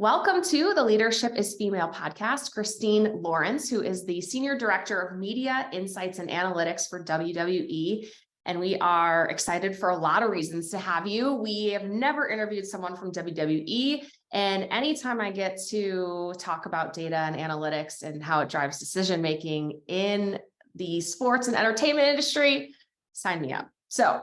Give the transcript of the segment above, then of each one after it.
Welcome to the Leadership is Female podcast. Christine Lawrence, who is the Senior Director of Media, Insights, and Analytics for WWE. And we are excited for a lot of reasons to have you. We have never interviewed someone from WWE. And anytime I get to talk about data and analytics and how it drives decision-making in the sports and entertainment industry, sign me up. So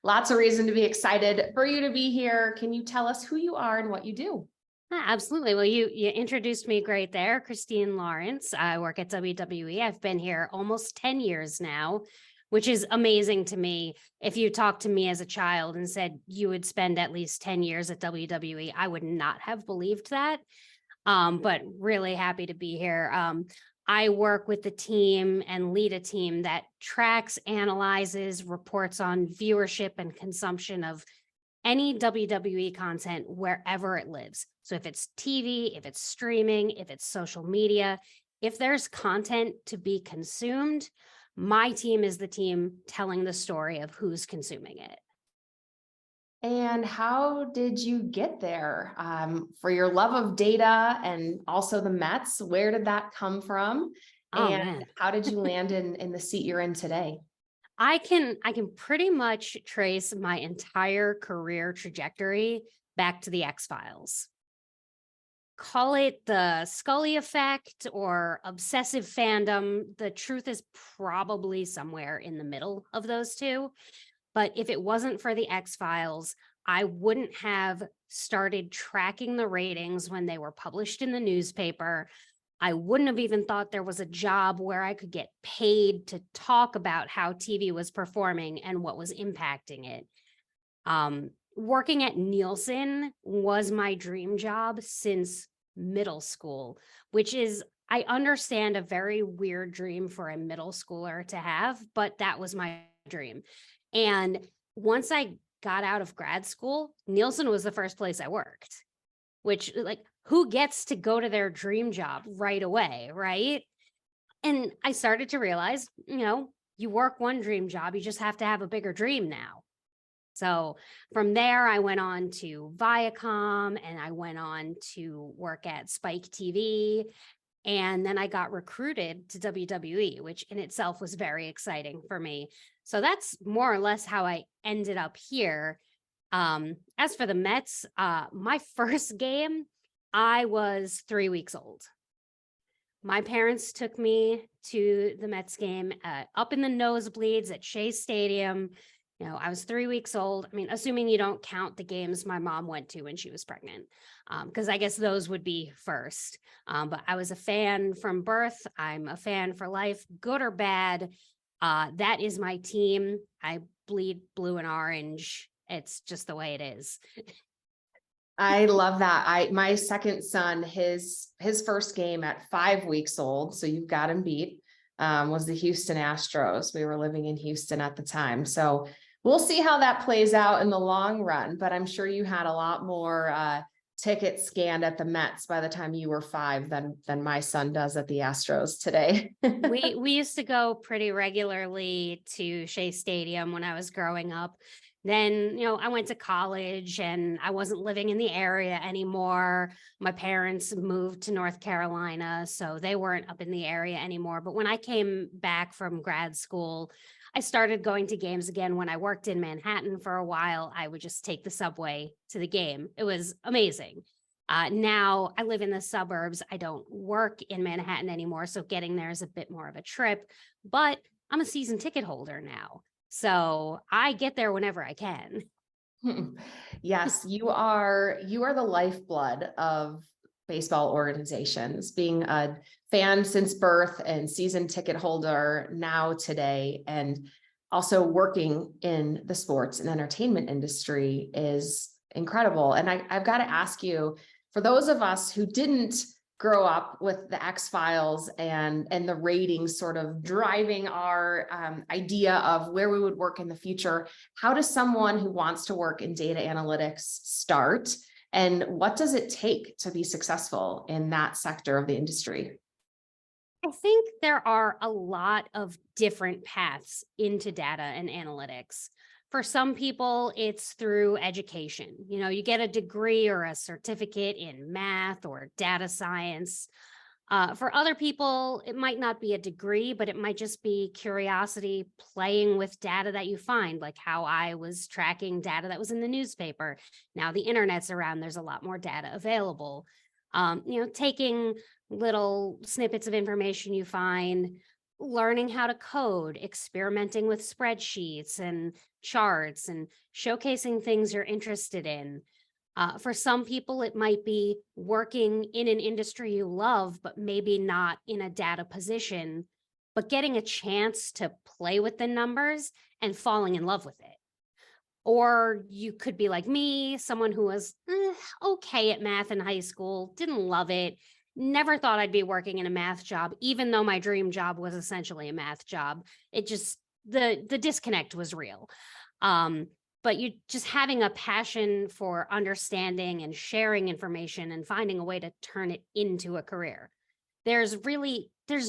lots of reason to be excited for you to be here. Can you tell us who you are and what you do? Absolutely. Well, you introduced me great there, Christine Lawrence. I work at WWE. I've been here almost 10 years now, which is amazing to me. If you talked to me as a child and said you would spend at least 10 years at WWE, I would not have believed that. But really happy to be here. I work with the team and lead a team that tracks, analyzes, reports on viewership and consumption of any WWE content wherever it lives. So if it's TV, if it's streaming, if it's social media, if there's content to be consumed, my team is the team telling the story of who's consuming it. And how did you get there? For your love of data and also the Mets, where did that come from? And how did you land in the seat you're in today? I can pretty much trace my entire career trajectory back to the X-Files. Call it the Scully effect or obsessive fandom. The truth is probably somewhere in the middle of those two. But if it wasn't for the X-Files, I wouldn't have started tracking the ratings when they were published in the newspaper. I wouldn't have even thought there was a job where I could get paid to talk about how TV was performing and what was impacting it. Working at Nielsen was my dream job since middle school, which is, I understand, a very weird dream for a middle schooler to have, but that was my dream. And once I got out of grad school, Nielsen was the first place I worked, which, like, who gets to go to their dream job right away, right? And I started to realize, you work one dream job, you just have to have a bigger dream now. So from there, I went on to Viacom and I went on to work at Spike TV. And then I got recruited to WWE, which in itself was very exciting for me. So that's more or less how I ended up here. As for the Mets, my first game, I was 3 weeks old. My parents took me to the Mets game up in the nosebleeds at Shea Stadium. I was 3 weeks old. I mean, assuming you don't count the games my mom went to when she was pregnant, because I guess those would be first. But I was a fan from birth. I'm a fan for life, good or bad. That is my team. I bleed blue and orange. It's just the way it is. I love that. My second son, his first game at 5 weeks old, so you've got him beat, was the Houston Astros. We were living in Houston at the time. So we'll see how that plays out in the long run, but I'm sure you had a lot more tickets scanned at the Mets by the time you were 5 than my son does at the Astros today. We used to go pretty regularly to Shea Stadium when I was growing up. Then, I went to college and I wasn't living in the area anymore. My parents moved to North Carolina, so they weren't up in the area anymore. But when I came back from grad school, I started going to games again. When I worked in Manhattan for a while, I would just take the subway to the game. It was amazing. Now I live in the suburbs. I don't work in Manhattan anymore, so getting there is a bit more of a trip, but I'm a season ticket holder now. So I get there whenever I can. Yes, you are the lifeblood of baseball organizations, being a fan since birth and season ticket holder now today, and also working in the sports and entertainment industry is incredible. And I've got to ask you, for those of us who didn't grow up with the X-Files and the ratings sort of driving our idea of where we would work in the future, how does someone who wants to work in data analytics start? And what does it take to be successful in that sector of the industry? I think there are a lot of different paths into data and analytics. For some people, it's through education. You get a degree or a certificate in math or data science. For other people, it might not be a degree, but it might just be curiosity playing with data that you find, like how I was tracking data that was in the newspaper. Now the internet's around, there's a lot more data available. Taking little snippets of information you find, learning how to code, experimenting with spreadsheets and charts, and showcasing things you're interested in. For some people, it might be working in an industry you love, but maybe not in a data position, but getting a chance to play with the numbers and falling in love with it. Or you could be like me, someone who was okay at math in high school, didn't love it, never thought I'd be working in a math job, even though my dream job was essentially a math job. It just, the disconnect was real. But you just having a passion for understanding and sharing information and finding a way to turn it into a career. There's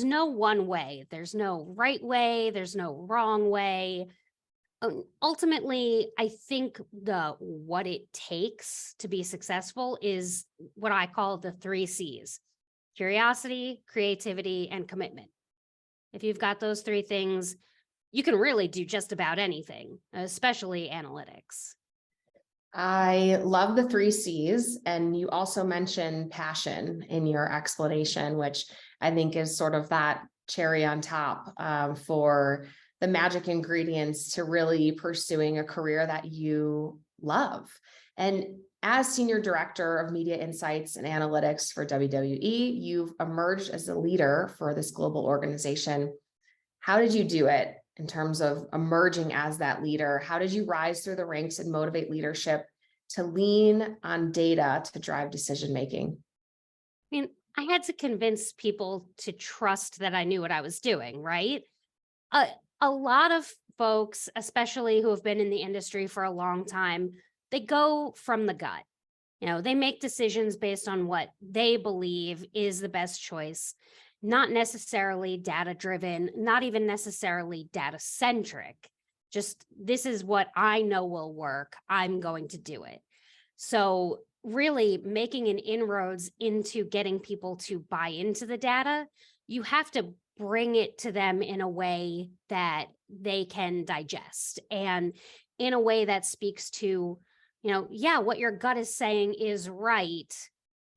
no one way. There's no right way. There's no wrong way. Ultimately, I think what it takes to be successful is what I call the 3 C's: curiosity, creativity, and commitment. If you've got those 3 things, you can really do just about anything, especially analytics. I love the 3 C's. And you also mentioned passion in your explanation, which I think is sort of that cherry on top for the magic ingredients to really pursuing a career that you love. And as Senior Director of Media Insights and Analytics for WWE, you've emerged as a leader for this global organization. How did you do it in terms of emerging as that leader? How did you rise through the ranks and motivate leadership to lean on data to drive decision-making? I mean, I had to convince people to trust that I knew what I was doing, right? A lot of folks, especially who have been in the industry for a long time, they go from the gut. They make decisions based on what they believe is the best choice, not necessarily data driven, not even necessarily data centric. Just, this is what I know will work. I'm going to do it. So really making an inroads into getting people to buy into the data, you have to bring it to them in a way that they can digest, and in a way that speaks to, yeah, what your gut is saying is right.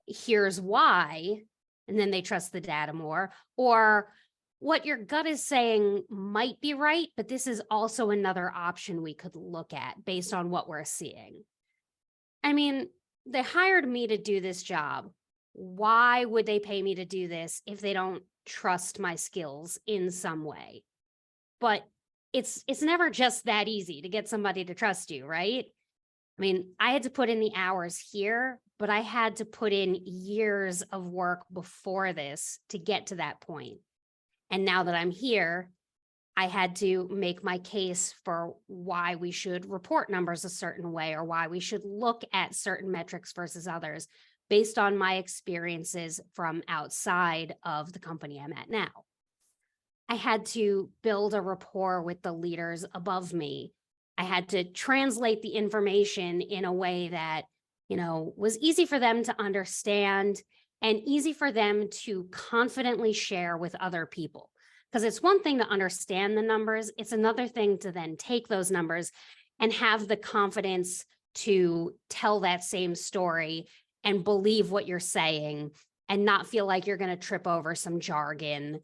Here's why. And then they trust the data more. Or what your gut is saying might be right, but this is also another option we could look at based on what we're seeing. I mean, they hired me to do this job. Why would they pay me to do this if they don't trust my skills in some way? But it's never just that easy to get somebody to trust you, right? I mean, I had to put in the hours here, but I had to put in years of work before this to get to that point. And now that I'm here, I had to make my case for why we should report numbers a certain way, or why we should look at certain metrics versus others based on my experiences from outside of the company I'm at now. I had to build a rapport with the leaders above me. I had to translate the information in a way that, was easy for them to understand and easy for them to confidently share with other people. Because it's one thing to understand the numbers, it's another thing to then take those numbers and have the confidence to tell that same story and believe what you're saying and not feel like you're going to trip over some jargon.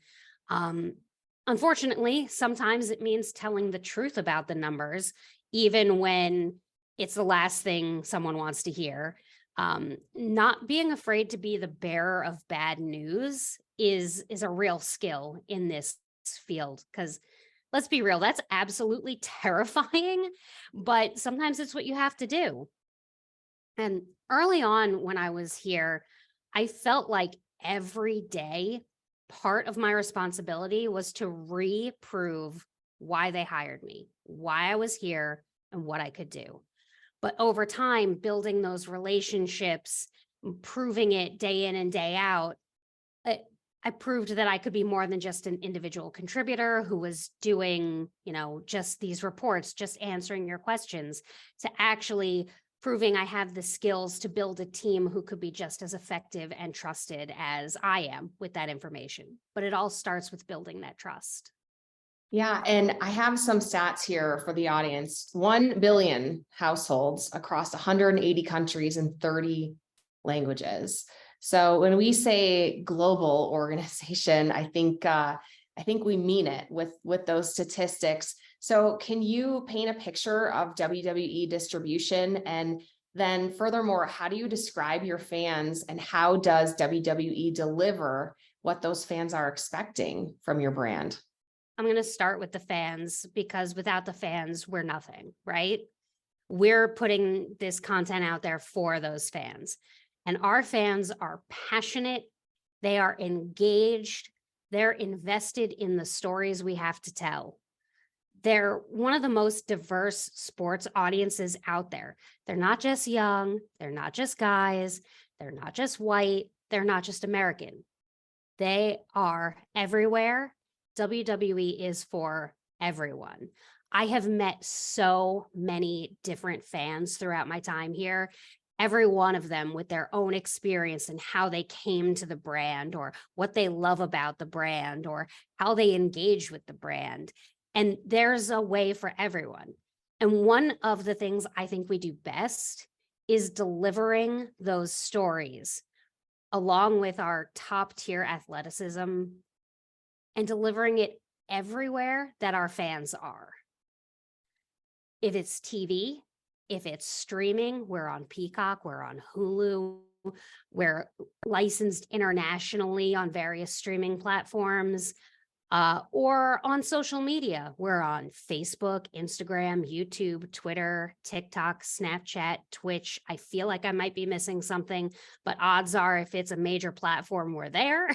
Unfortunately, sometimes it means telling the truth about the numbers, even when it's the last thing someone wants to hear. Not being afraid to be the bearer of bad news is a real skill in this field, because let's be real, that's absolutely terrifying, but sometimes it's what you have to do. And early on when I was here, I felt like every day part of my responsibility was to reprove why they hired me, why I was here, and what I could do. But over time, building those relationships, proving it day in and day out, I proved that I could be more than just an individual contributor who was doing, just these reports, just answering your questions, to actually proving I have the skills to build a team who could be just as effective and trusted as I am with that information. But it all starts with building that trust. Yeah, and I have some stats here for the audience. 1 billion households across 180 countries and 30 languages. So when we say global organization, I think we mean it with those statistics. So can you paint a picture of WWE distribution? And then furthermore, how do you describe your fans, and how does WWE deliver what those fans are expecting from your brand? I'm going to start with the fans, because without the fans, we're nothing, right? We're putting this content out there for those fans. And our fans are passionate. They are engaged. They're invested in the stories we have to tell. They're one of the most diverse sports audiences out there. They're not just young. They're not just guys. They're not just white. They're not just American. They are everywhere. WWE is for everyone. I have met so many different fans throughout my time here, every one of them with their own experience and how they came to the brand, or what they love about the brand, or how they engage with the brand. And there's a way for everyone. And one of the things I think we do best is delivering those stories along with our top tier athleticism, and delivering it everywhere that our fans are. If it's TV, if it's streaming, we're on Peacock, we're on Hulu, we're licensed internationally on various streaming platforms, or on social media. We're on Facebook, Instagram, YouTube, Twitter, TikTok, Snapchat, Twitch. I feel like I might be missing something, but odds are if it's a major platform, we're there.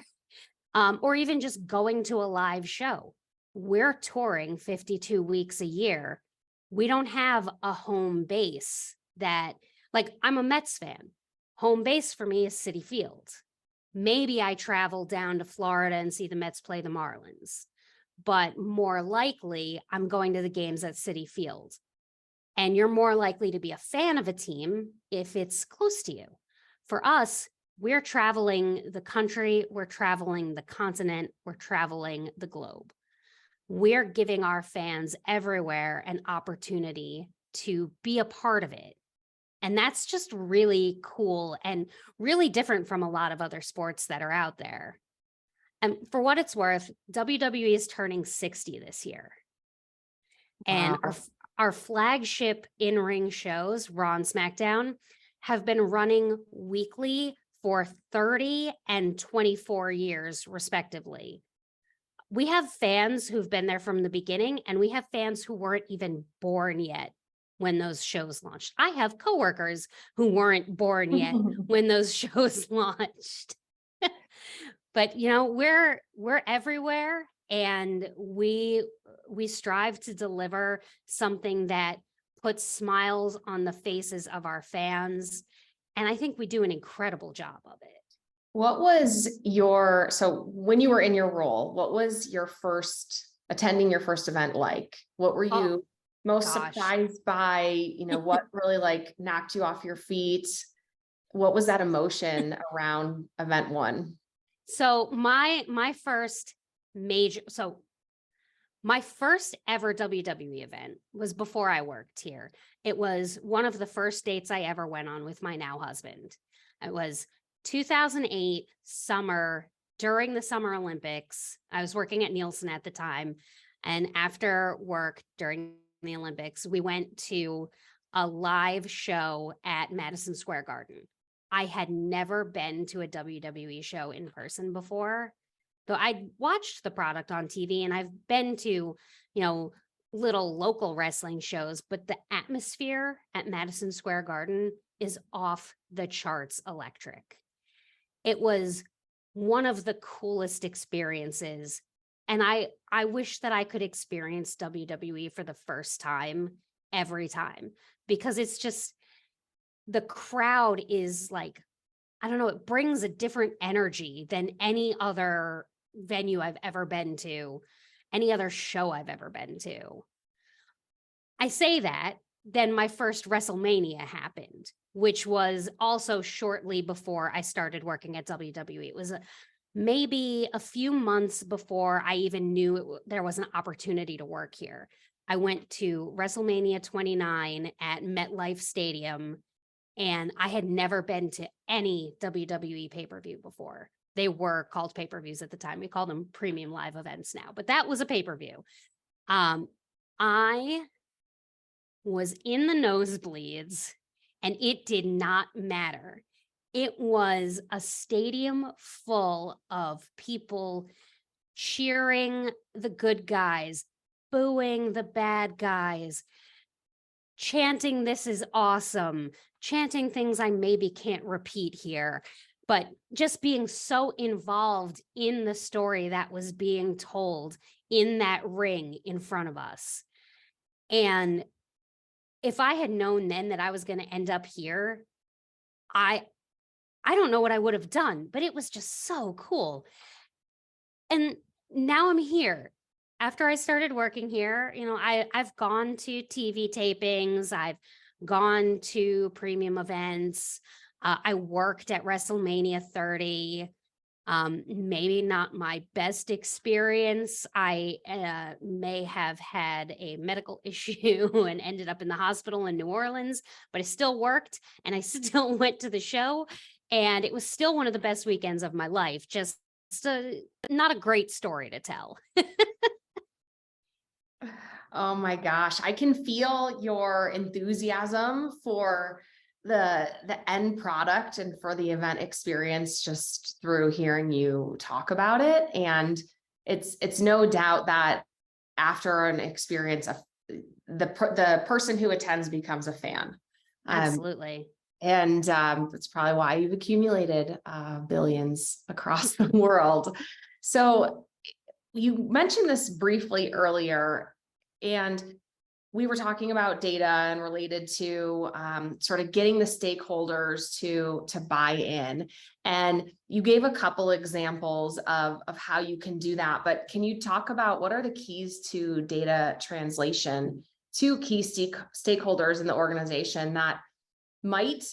Or even just going to a live show. We're touring 52 weeks a year. We don't have a home base that, like, I'm a Mets fan. Home base for me is Citi Field. Maybe I travel down to Florida and see the Mets play the Marlins, but more likely I'm going to the games at Citi Field. And you're more likely to be a fan of a team if it's close to you. For us, we're traveling the country, we're traveling the continent, we're traveling the globe. We're giving our fans everywhere an opportunity to be a part of it. And that's just really cool and really different from a lot of other sports that are out there. And for what it's worth, WWE is turning 60 this year. And Wow. our flagship in-ring shows, Raw and SmackDown, have been running weekly for 30 and 24 years, respectively. We have fans who've been there from the beginning, and we have fans who weren't even born yet when those shows launched. I have coworkers who weren't born yet when those shows launched. But we're everywhere, and we strive to deliver something that puts smiles on the faces of our fans. And I think we do an incredible job of it. What was so when you were in your role, what was your attending your first event like? What were you most surprised by? What really knocked you off your feet? What was that emotion around event one? So my first ever WWE event was before I worked here. It was one of the first dates I ever went on with my now husband. It was 2008 summer, during the Summer Olympics. I was working at Nielsen at the time. And after work during the Olympics, we went to a live show at Madison Square Garden. I had never been to a WWE show in person before, though I'd watched the product on TV, and I've been to, little local wrestling shows, but the atmosphere at Madison Square Garden is off the charts electric. It was one of the coolest experiences. And I wish that I could experience WWE for the first time every time, because it's just, the crowd is like, I don't know, it brings a different energy than any other venue I've ever been to, any other show I've ever been to. I say that, then my first WrestleMania happened, which was also shortly before I started working at WWE. It was maybe a few months before I even knew there was an opportunity to work here. I went to WrestleMania 29 at MetLife Stadium, and I had never been to any WWE pay-per-view before. They were called pay-per-views at the time. We call them premium live events now, but that was a pay-per-view. I was in the nosebleeds, and it did not matter. It was a stadium full of people cheering the good guys, booing the bad guys, chanting, "This is awesome," chanting things I maybe can't repeat here, but just being so involved in the story that was being told in that ring in front of us. And if I had known then that I was going to end up here, I don't know what I would have done, but it was just so cool. And now I'm here. After I started working here, I've gone to TV tapings, I've gone to premium events. I worked at WrestleMania 30. Maybe not my best experience. I may have had a medical issue and ended up in the hospital in New Orleans, but I still worked and I still went to the show. And it was still one of the best weekends of my life. Just not a great story to tell. Oh my gosh, I can feel your enthusiasm for the end product and for the event experience just through hearing you talk about it. And it's no doubt that after an experience of the person who attends becomes a fan. Absolutely. And that's probably why you've accumulated billions across the world. So you mentioned this briefly earlier, and we were talking about data and related to sort of getting the stakeholders to buy in. And you gave a couple examples of how you can do that. But can you talk about what are the keys to data translation to key stakeholders in the organization that might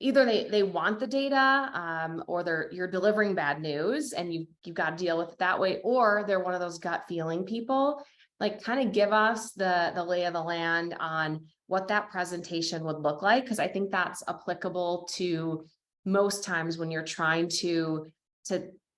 either they want the data or you're delivering bad news and you've got to deal with it that way, or they're one of those gut feeling people. Like, kind of give us the lay of the land on what that presentation would look like, because I think that's applicable to most times when you're trying to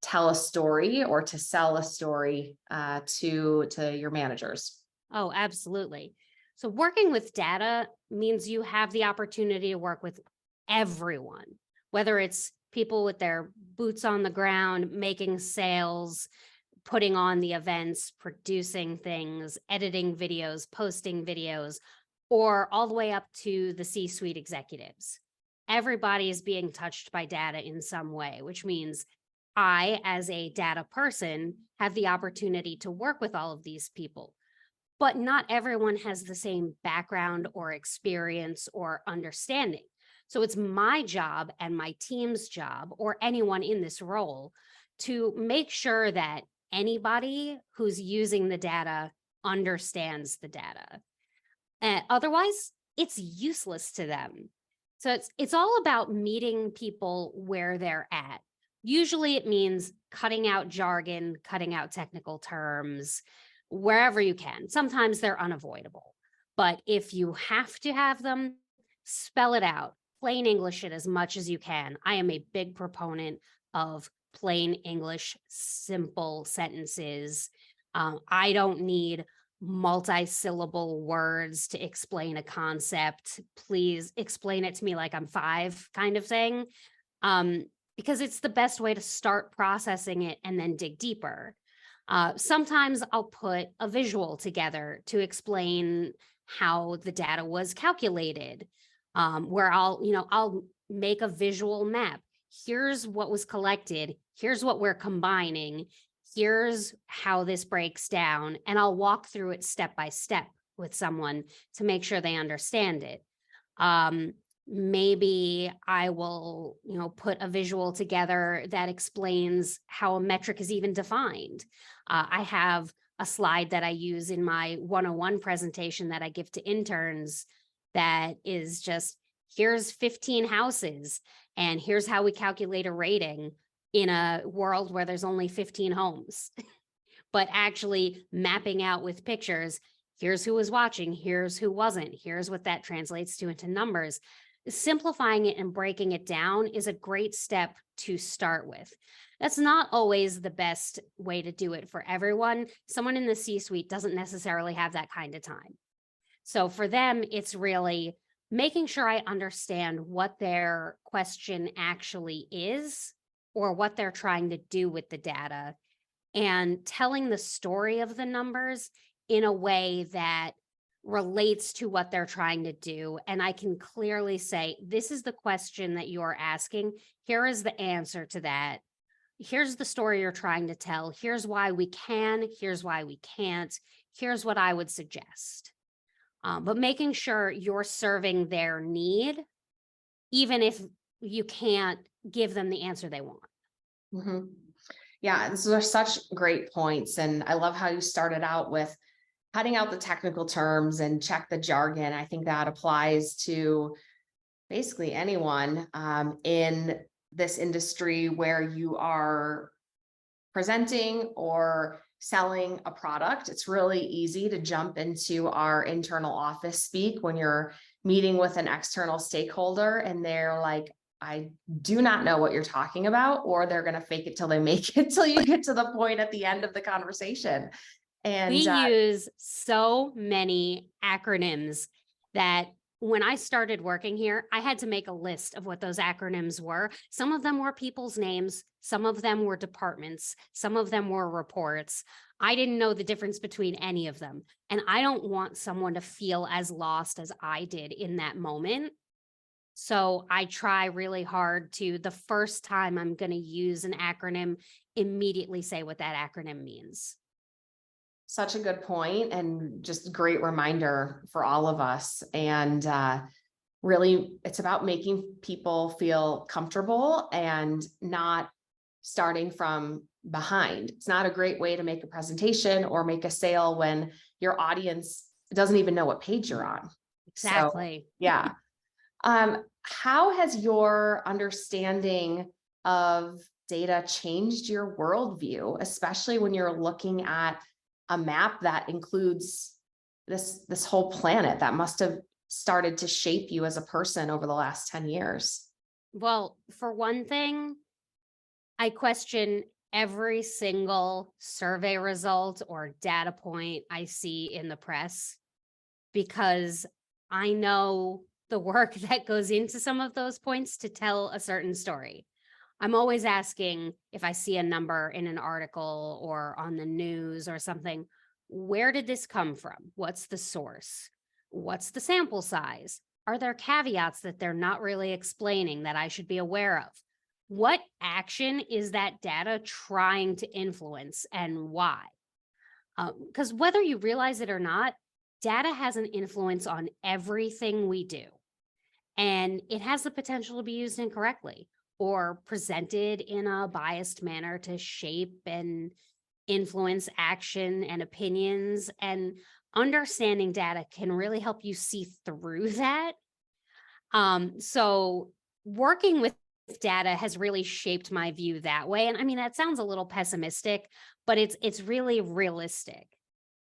tell a story or to sell a story to your managers. Oh, absolutely. So working with data means you have the opportunity to work with everyone, whether it's people with their boots on the ground, making sales, putting on the events, producing things, editing videos, posting videos, or all the way up to the C-suite executives. Everybody is being touched by data in some way, which means I, as a data person, have the opportunity to work with all of these people. But not everyone has the same background or experience or understanding. So it's my job and my team's job, or anyone in this role, to make sure that anybody who's using the data understands the data. Otherwise, it's useless to them. So it's all about meeting people where they're at. Usually it means cutting out jargon, cutting out technical terms, wherever you can. Sometimes they're unavoidable, but if you have to have them, spell it out, plain English it as much as you can. I am a big proponent of plain English, simple sentences. I don't need multi-syllable words to explain a concept. Please explain it to me like I'm 5 kind of thing, because it's the best way to start processing it and then dig deeper. Sometimes I'll put a visual together to explain how the data was calculated, where I'll make a visual map. Here's what was collected. Here's what we're combining. Here's how this breaks down. And I'll walk through it step by step with someone to make sure they understand it. Maybe I will, put a visual together that explains how a metric is even defined. I have a slide that I use in my 101 presentation that I give to interns that is just, here's 15 houses and here's how we calculate a rating in a world where there's only 15 homes, but actually mapping out with pictures. Here's who was watching, here's who wasn't, here's what that translates to into numbers. Simplifying it and breaking it down is a great step to start with. That's not always the best way to do it for everyone. Someone in the C-suite doesn't necessarily have that kind of time. So for them, it's really making sure I understand what their question actually is or what they're trying to do with the data, and telling the story of the numbers in a way that relates to what they're trying to do. And I can clearly say, this is the question that you're asking. Here is the answer to that. Here's the story you're trying to tell. Here's why we can. Here's why we can't. Here's what I would suggest. But making sure you're serving their need, even if you can't give them the answer they want. Mm-hmm. Yeah, these are such great points. And I love how you started out with cutting out the technical terms and check the jargon. I think that applies to basically anyone in this industry where you are presenting or selling a product. It's really easy to jump into our internal office speak when you're meeting with an external stakeholder and they're like, I do not know what you're talking about, or they're going to fake it till they make it till you get to the point at the end of the conversation. And we use so many acronyms that when I started working here, I had to make a list of what those acronyms were. Some of them were people's names. Some of them were departments. Some of them were reports. I didn't know the difference between any of them. And I don't want someone to feel as lost as I did in that moment. So I try really hard to, the first time I'm going to use an acronym, immediately say what that acronym means. such a good point and just great reminder for all of us. And really, it's about making people feel comfortable and not starting from behind. It's not a great way to make a presentation or make a sale when your audience doesn't even know what page you're on. Exactly. So, yeah. How has your understanding of data changed your worldview, especially when you're looking at a map that includes this whole planet? That must have started to shape you as a person over the last 10 years. Well, for one thing, I question every single survey result or data point I see in the press, because I know the work that goes into some of those points to tell a certain story. I'm always asking, if I see a number in an article or on the news or something, where did this come from? What's the source? What's the sample size? Are there caveats that they're not really explaining that I should be aware of? What action is that data trying to influence and why? Because whether you realize it or not, data has an influence on everything we do. And it has the potential to be used incorrectly or presented in a biased manner to shape and influence action and opinions. And understanding data can really help you see through that. So working with data has really shaped my view that way. And I mean, that sounds a little pessimistic, but it's really realistic.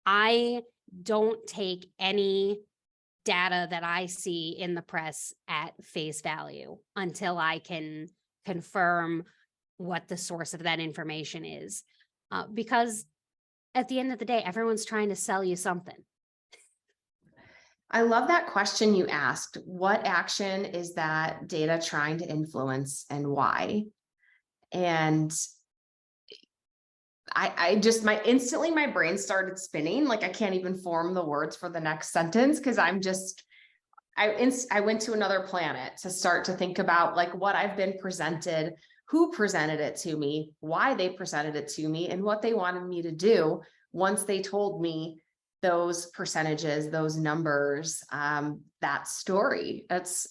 I don't take any data that I see in the press at face value until I can confirm what the source of that information is. Because at the end of the day, everyone's trying to sell you something. I love that question you asked. What action is that data trying to influence and why? And I just, my brain started spinning. Like I can't even form the words for the next sentence because I went to another planet to start to think about like what I've been presented, who presented it to me, why they presented it to me, and what they wanted me to do once they told me those percentages, those numbers, that story. It's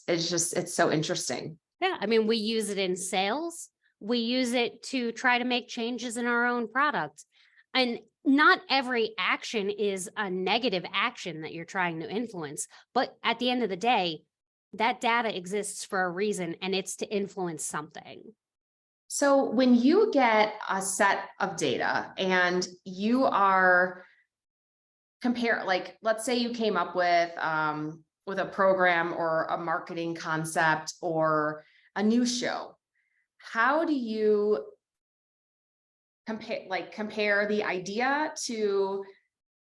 so interesting. Yeah, I mean, we use it in sales. We use it to try to make changes in our own product. And not every action is a negative action that you're trying to influence. But at the end of the day, that data exists for a reason, and it's to influence something. So when you get a set of data and you are like, let's say you came up with a program or a marketing concept or a new show, how do you compare the idea to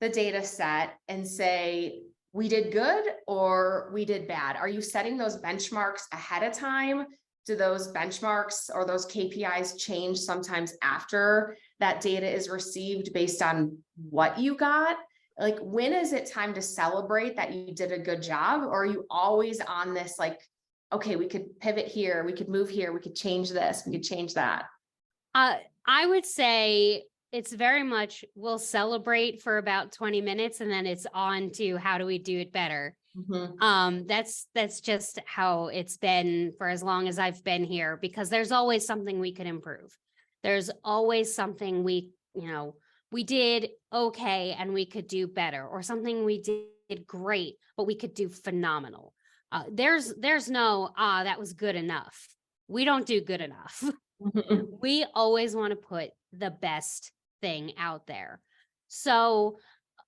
the data set and say, we did good or we did bad? Are you setting those benchmarks ahead of time? Do those benchmarks or those KPIs change sometimes after that data is received based on what you got? Like, when is it time to celebrate that you did a good job? Or are you always on this, like, okay, we could pivot here, we could move here, we could change this, we could change that? I would say it's very much we'll celebrate for about 20 minutes and then it's on to how do we do it better. That's just how it's been for as long as I've been here, because there's always something we could improve. There's always something we did okay and we could do better, or something we did great, but we could do phenomenal. There's no, that was good enough. We don't do good enough. We always want to put the best thing out there. So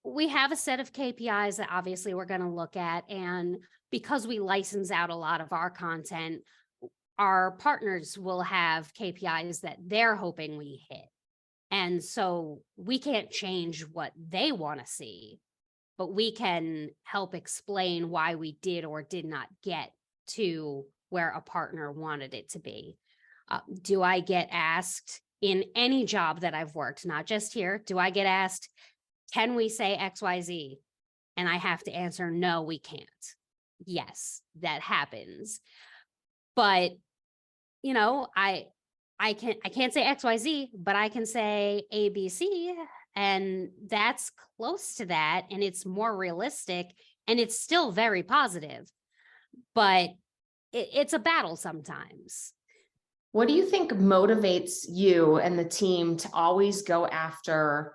we have a set of KPIs that obviously we're going to look at. And because we license out a lot of our content, our partners will have KPIs that they're hoping we hit. And so we can't change what they want to see, but we can help explain why we did or did not get to where a partner wanted it to be. Do I get asked in any job that I've worked, not just here, do I get asked, can we say XYZ? And I have to answer, no, we can't. Yes, that happens. But, I can't say XYZ, but I can say ABC, and that's close to that. And it's more realistic and it's still very positive, but it's a battle sometimes. What do you think motivates you and the team to always go after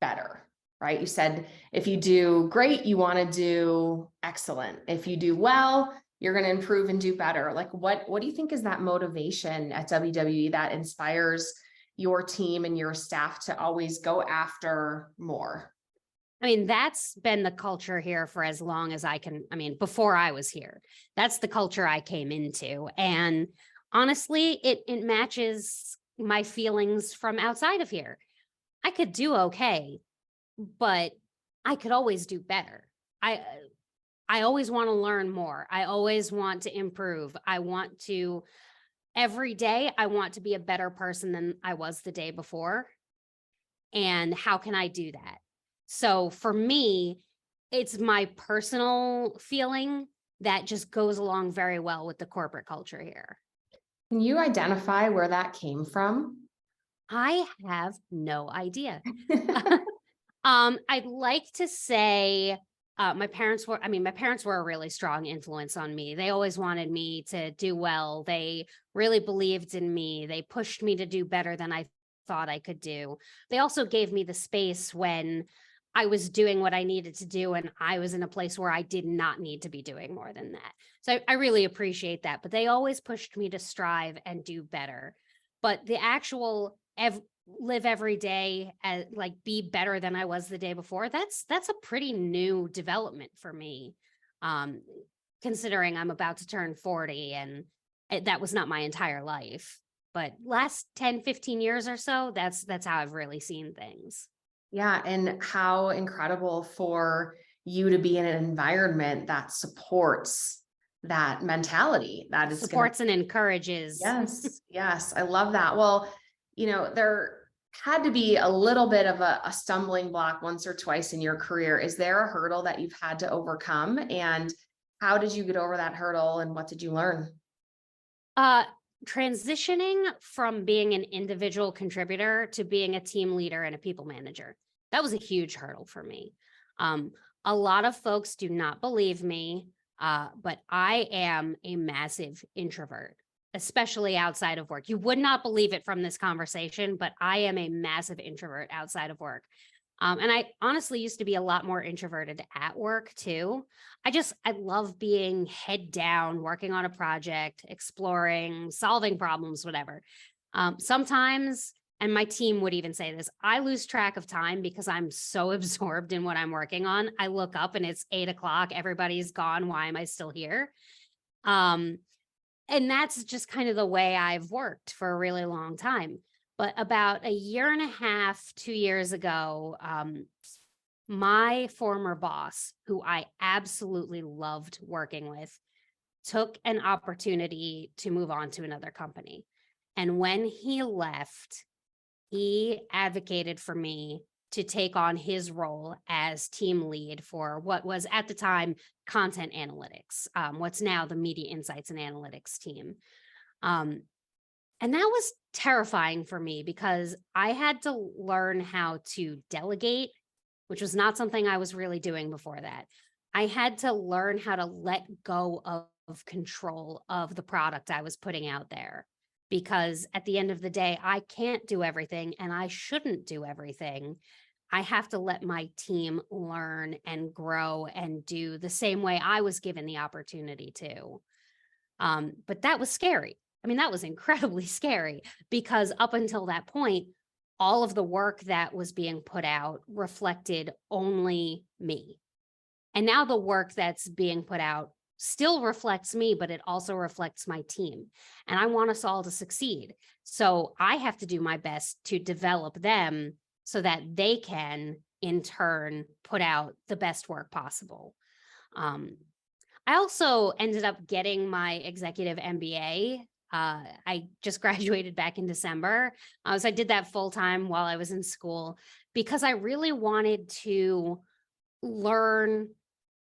better, right? You said if you do great, you want to do excellent. If you do well, you're going to improve and do better. Like, what do you think is that motivation at WWE that inspires your team and your staff to always go after more? I mean, that's been the culture here for as long as before I was here. That's the culture I came into. And honestly, it matches my feelings from outside of here. I could do okay, but I could always do better. I always want to learn more. I always want to improve. Every day, I want to be a better person than I was the day before. And how can I do that? So for me, it's my personal feeling that just goes along very well with the corporate culture here. Can you identify where that came from? I have no idea. I'd like to say my parents were a really strong influence on me. They always wanted me to do well. They really believed in me. They pushed me to do better than I thought I could do. They also gave me the space when I was doing what I needed to do, and I was in a place where I did not need to be doing more than that. So I really appreciate that. But they always pushed me to strive and do better. But the actual live every day as be better than I was the day before, that's a pretty new development for me. Considering I'm about to turn 40, and that was not my entire life. But last 10, 15 years or so, that's how I've really seen things. Yeah, and how incredible for you to be in an environment that supports that mentality, that is supports and encourages. Yes, yes, I love that. Well, there had to be a little bit of a stumbling block once or twice in your career. Is there a hurdle that you've had to overcome? And how did you get over that hurdle and what did you learn? Transitioning from being an individual contributor to being a team leader and a people manager. That was a huge hurdle for me. A lot of folks do not believe me, but I am a massive introvert, especially outside of work. You would not believe it from this conversation, but I am a massive introvert outside of work. And I honestly used to be a lot more introverted at work too. I love being head down, working on a project, exploring, solving problems, whatever. Sometimes, and my team would even say this, I lose track of time because I'm so absorbed in what I'm working on. I look up and it's 8 o'clock. Everybody's gone. Why am I still here? Um, and that's just kind of the way I've worked for a really long time. But about a year and a half, 2 years ago, my former boss, who I absolutely loved working with, took an opportunity to move on to another company. And when he left, he advocated for me to take on his role as team lead for what was at the time content analytics, what's now the media insights and analytics team. And that was terrifying for me because I had to learn how to delegate, which was not something I was really doing before that. I had to learn how to let go of control of the product I was putting out there. Because at the end of the day, I can't do everything and I shouldn't do everything. I have to let my team learn and grow and do the same way I was given the opportunity to. But that was scary. I mean, that was incredibly scary because up until that point, all of the work that was being put out reflected only me. And now the work that's being put out still reflects me, but it also reflects my team. And I want us all to succeed. So I have to do my best to develop them so that they can, in turn, put out the best work possible. I also ended up getting my executive MBA. I just graduated back in December. So I did that full time while I was in school because I really wanted to learn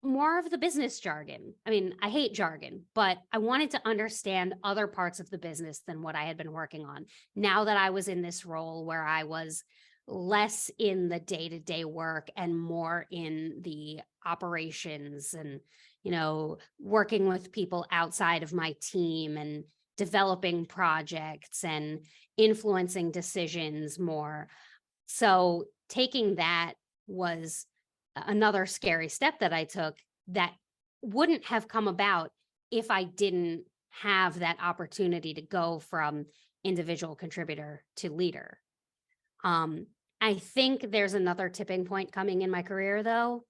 more of the business jargon. I mean, I hate jargon, but I wanted to understand other parts of the business than what I had been working on. Now that I was in this role where I was less in the day-to-day work and more in the operations and, working with people outside of my team and developing projects and influencing decisions more. So taking that was another scary step that I took that wouldn't have come about if I didn't have that opportunity to go from individual contributor to leader. I think there's another tipping point coming in my career, though.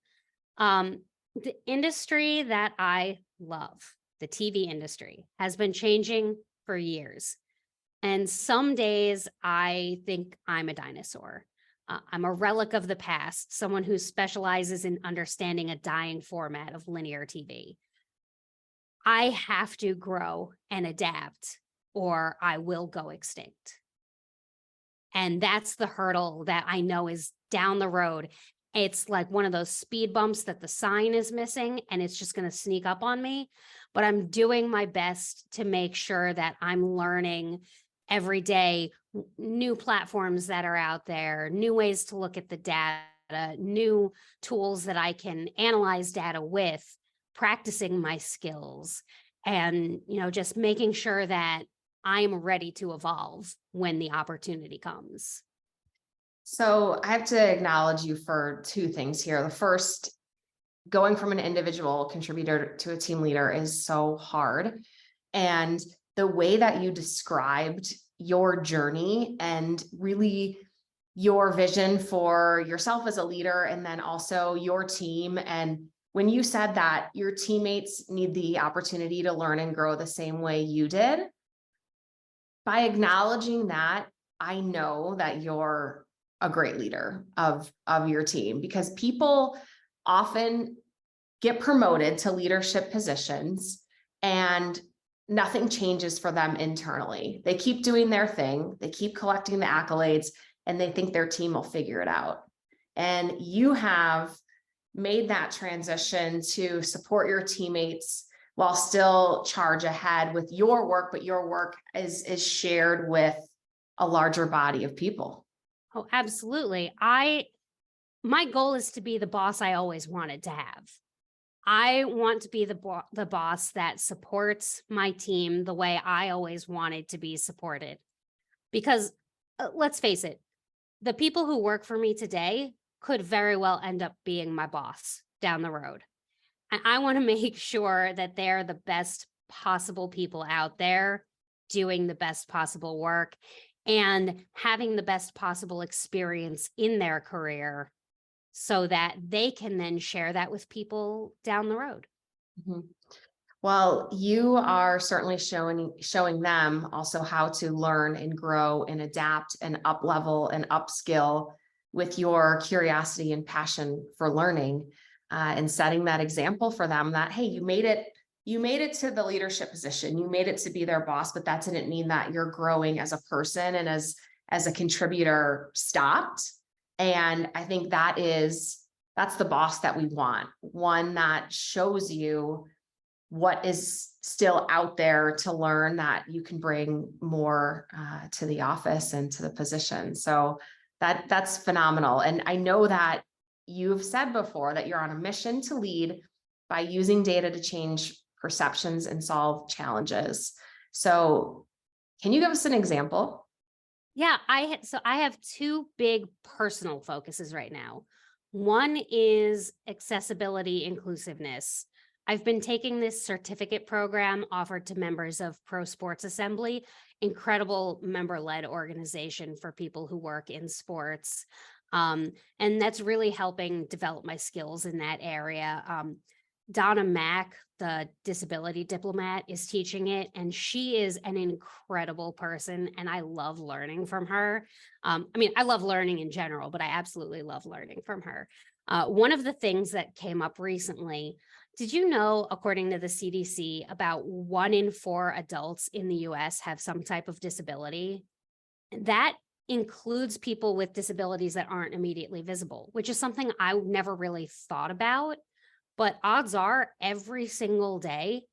The industry that I love, the TV industry, has been changing for years. And some days I think I'm a dinosaur. I'm a relic of the past, someone who specializes in understanding a dying format of linear TV. I have to grow and adapt, or I will go extinct. And that's the hurdle that I know is down the road. It's like one of those speed bumps that the sign is missing, and it's just going to sneak up on me. But I'm doing my best to make sure that I'm learning every day new platforms that are out there, new ways to look at the data, new tools that I can analyze data with, practicing my skills, and just making sure that I'm ready to evolve when the opportunity comes. So I have to acknowledge you for two things here. The first, going from an individual contributor to a team leader is so hard. And the way that you described your journey and really your vision for yourself as a leader, and then also your team. And when you said that your teammates need the opportunity to learn and grow the same way you did, by acknowledging that, I know that you're a great leader of your team, because people often get promoted to leadership positions and nothing changes for them internally. They keep doing their thing, they keep collecting the accolades, and they think their team will figure it out. And you have made that transition to support your teammates while still charge ahead with your work, but your work is shared with a larger body of people. Oh, absolutely. I my goal is to be the boss I always wanted to have. I want to be the boss that supports my team the way I always wanted to be supported. Because let's face it, the people who work for me today could very well end up being my boss down the road. And I want to make sure that they're the best possible people out there doing the best possible work and having the best possible experience in their career so that they can then share that with people down the road. Mhm. Well, you are certainly showing them also how to learn and grow and adapt and up level and upskill with your curiosity and passion for learning, and setting that example for them that, hey, you made it to the leadership position, you made it to be their boss, but that didn't mean that you're growing as a person and as a contributor stopped. And I think that's the boss that we want, one that shows you what is still out there to learn that you can bring more to the office and to the position. So that's phenomenal. And I know that you've said before that you're on a mission to lead by using data to change perceptions and solve challenges. So can you give us an example? Yeah, I have two big personal focuses right now. One is accessibility inclusiveness. I've been taking this certificate program offered to members of Pro Sports Assembly, incredible member-led organization for people who work in sports. And that's really helping develop my skills in that area. Donna Mack, the disability diplomat, is teaching it, and she is an incredible person, and I love learning from her. I love learning in general, but I absolutely love learning from her. One of the things that came up recently, did you know, according to the CDC, about 1 in 4 adults in the US have some type of disability? That includes people with disabilities that aren't immediately visible, which is something I never really thought about. But odds are every single day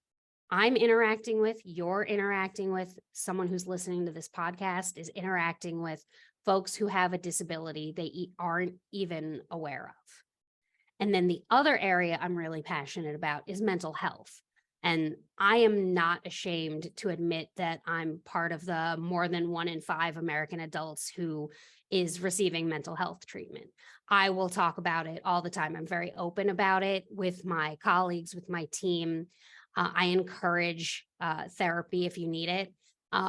you're interacting with someone who's listening to this podcast is interacting with folks who have a disability they aren't even aware of. And then the other area I'm really passionate about is mental health. And I am not ashamed to admit that I'm part of the more than 1 in 5 American adults who is receiving mental health treatment. I will talk about it all the time. I'm very open about it with my colleagues, with my team. I encourage therapy if you need it.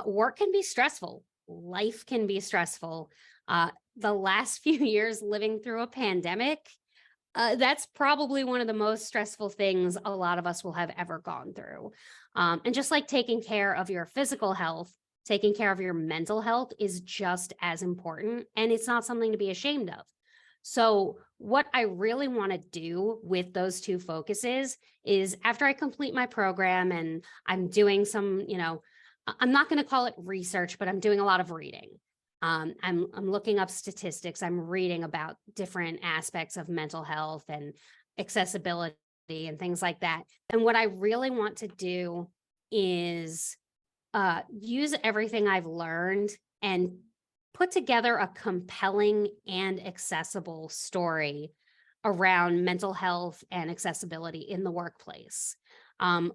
Work can be stressful. Life can be stressful. The last few years living through a pandemic, that's probably one of the most stressful things a lot of us will have ever gone through. And just like taking care of your physical health, taking care of your mental health is just as important, and it's not something to be ashamed of. So what I really want to do with those two focuses is after I complete my program and I'm doing some, I'm not going to call it research, but I'm doing a lot of reading. I'm looking up statistics. I'm reading about different aspects of mental health and accessibility and things like that. And what I really want to do is use everything I've learned and put together a compelling and accessible story around mental health and accessibility in the workplace.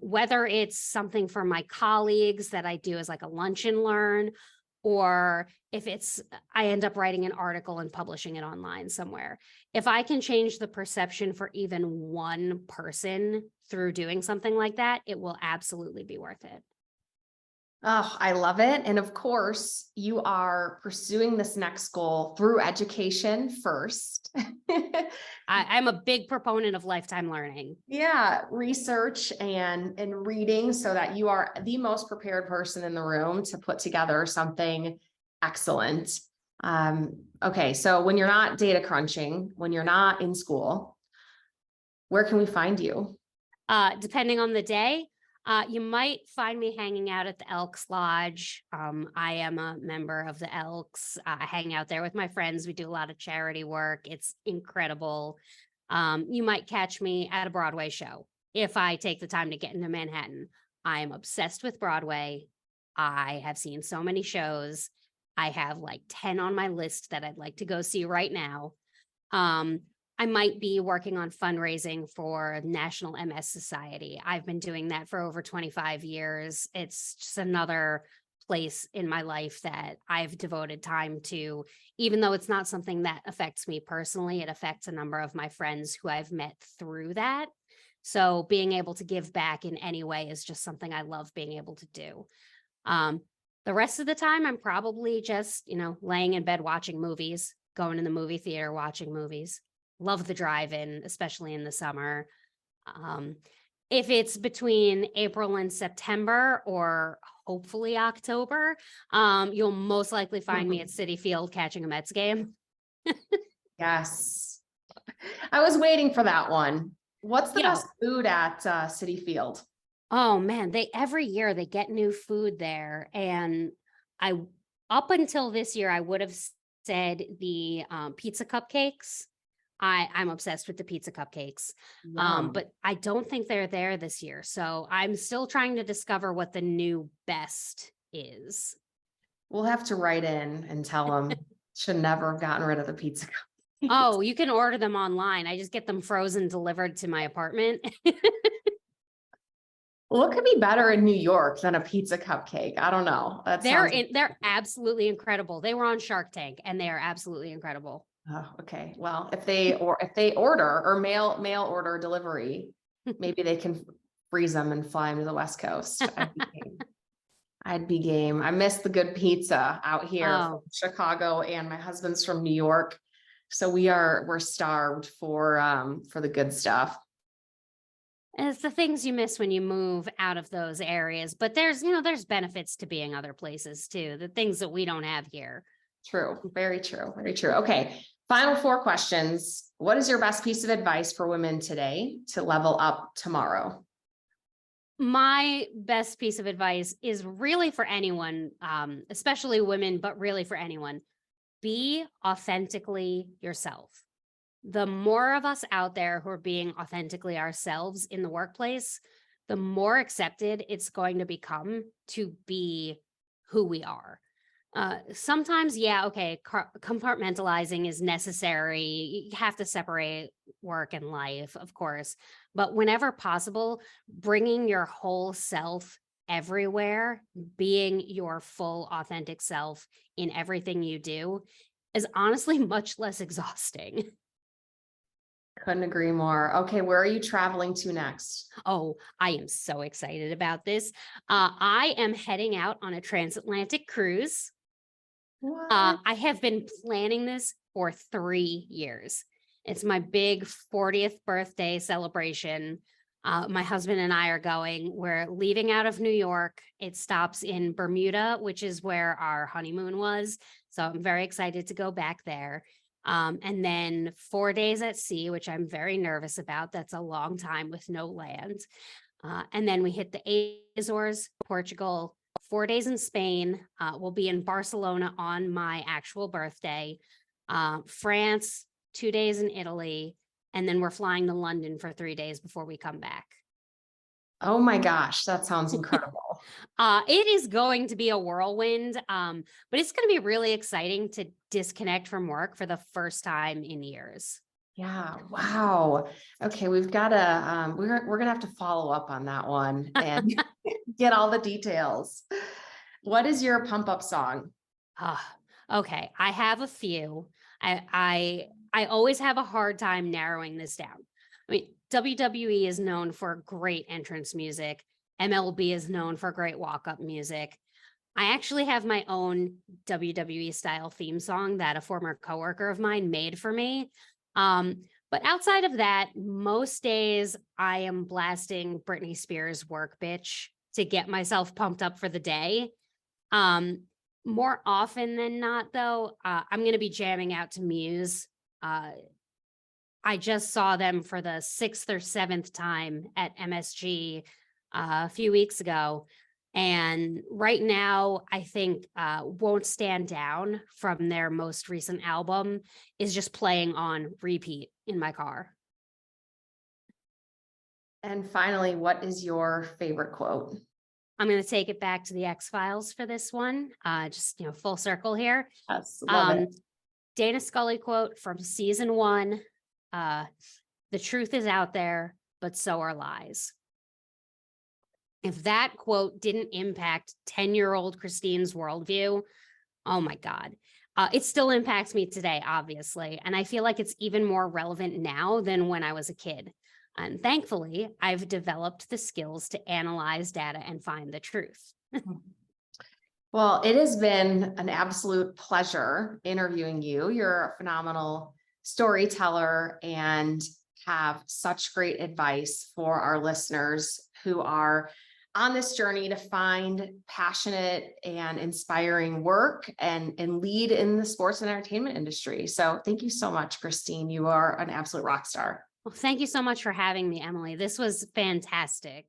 Whether it's something for my colleagues that I do as like a lunch and learn, or if I end up writing an article and publishing it online somewhere. If I can change the perception for even one person through doing something like that, it will absolutely be worth it. Oh, I love it. And of course, you are pursuing this next goal through education first. I'm a big proponent of lifetime learning. Yeah, research and reading so that you are the most prepared person in the room to put together something excellent. Okay, so when you're not data crunching, when you're not in school, where can we find you? Depending on the day, you might find me hanging out at the Elks Lodge. I am a member of the Elks. I hang out there with my friends. We do a lot of charity work. It's incredible. You might catch me at a Broadway show if I take the time to get into Manhattan. I am obsessed with Broadway. I have seen so many shows. I have like 10 on my list that I'd like to go see right now. I might be working on fundraising for National MS Society. I've been doing that for over 25 years. It's just another place in my life that I've devoted time to, even though it's not something that affects me personally. It affects a number of my friends who I've met through that. So being able to give back in any way is just something I love being able to do. Um, the rest of the time, I'm probably just, laying in bed watching movies, going in the movie theater, watching movies. Love the drive-in, especially in the summer. Um, if it's between April and September, or hopefully October, you'll most likely find me at Citi Field catching a Mets game. Yes. I was waiting for that one. What's the You know, best food at Citi Field? Oh man, every year they get new food there, and I up until this year I would have said the pizza cupcakes. I'm obsessed with the pizza cupcakes, Yum. but I don't think they're there this year. So I'm still trying to discover what the new best is. We'll have to write in and tell them should never have gotten rid of the pizza cupcakes. Oh, you can order them online. I just get them frozen delivered to my apartment. What could be better in New York than a pizza cupcake? I don't know. They're absolutely incredible. They were on Shark Tank and they are absolutely incredible. Oh, okay. Well, if they order or mail order delivery, maybe they can freeze them and fly them to the West Coast. I'd be game. I miss the good pizza out here from Chicago, and my husband's from New York. So we're starved for the good stuff. And it's the things you miss when you move out of those areas. But there's benefits to being other places too, the things that we don't have here. True. Very true. Very true. Okay. Final 4 questions. What is your best piece of advice for women today to level up tomorrow? My best piece of advice is really for anyone, especially women, but really for anyone. Be authentically yourself. The more of us out there who are being authentically ourselves in the workplace, the more accepted it's going to become to be who we are. Sometimes, compartmentalizing is necessary. You have to separate work and life, of course, but whenever possible, bringing your whole self everywhere, being your full authentic self in everything you do is honestly much less exhausting. Couldn't agree more. Okay, where are you traveling to next? Oh, I am so excited about this. I am heading out on a transatlantic cruise. What? I have been planning this for 3 years. It's my big 40th birthday celebration. My husband and I are going. We're leaving out of New York. It stops in Bermuda, which is where our honeymoon was. So I'm very excited to go back there. And then 4 days at sea, which I'm very nervous about. That's a long time with no land. And then we hit the Azores, Portugal, 4 days in Spain. We'll be in Barcelona on my actual birthday. France, 2 days in Italy. And then we're flying to London for 3 days before we come back. Oh my gosh, that sounds incredible. It is going to be a whirlwind, but it's going to be really exciting to disconnect from work for the first time in years. Yeah. Wow. Okay. We've got to, we're going to have to follow up on that one and get all the details. What is your pump up song? Okay. I have a few. I always have a hard time narrowing this down. I mean, WWE is known for great entrance music. MLB is known for great walk-up music. I actually have my own WWE style theme song that a former coworker of mine made for me. But outside of that, most days I am blasting Britney Spears' Work Bitch to get myself pumped up for the day. More often than not, though, I'm going to be jamming out to Muse. I just saw them for the 6th or 7th time at MSG a few weeks ago. And right now, I think Won't Stand Down from their most recent album is just playing on repeat in my car. And finally, what is your favorite quote? I'm going to take it back to the X-Files for this one. Just, full circle here. Yes, love it. Dana Scully quote from season 1. The truth is out there, but so are lies. If that quote didn't impact 10-year-old Christine's worldview, oh my God. It still impacts me today, obviously. And I feel like it's even more relevant now than when I was a kid. And thankfully, I've developed the skills to analyze data and find the truth. Well, it has been an absolute pleasure interviewing you. You're a phenomenal storyteller and have such great advice for our listeners who are on this journey to find passionate and inspiring work and lead in the sports and entertainment industry. So thank you so much, Christine. You are an absolute rock star. Well, thank you so much for having me, Emily. This was fantastic.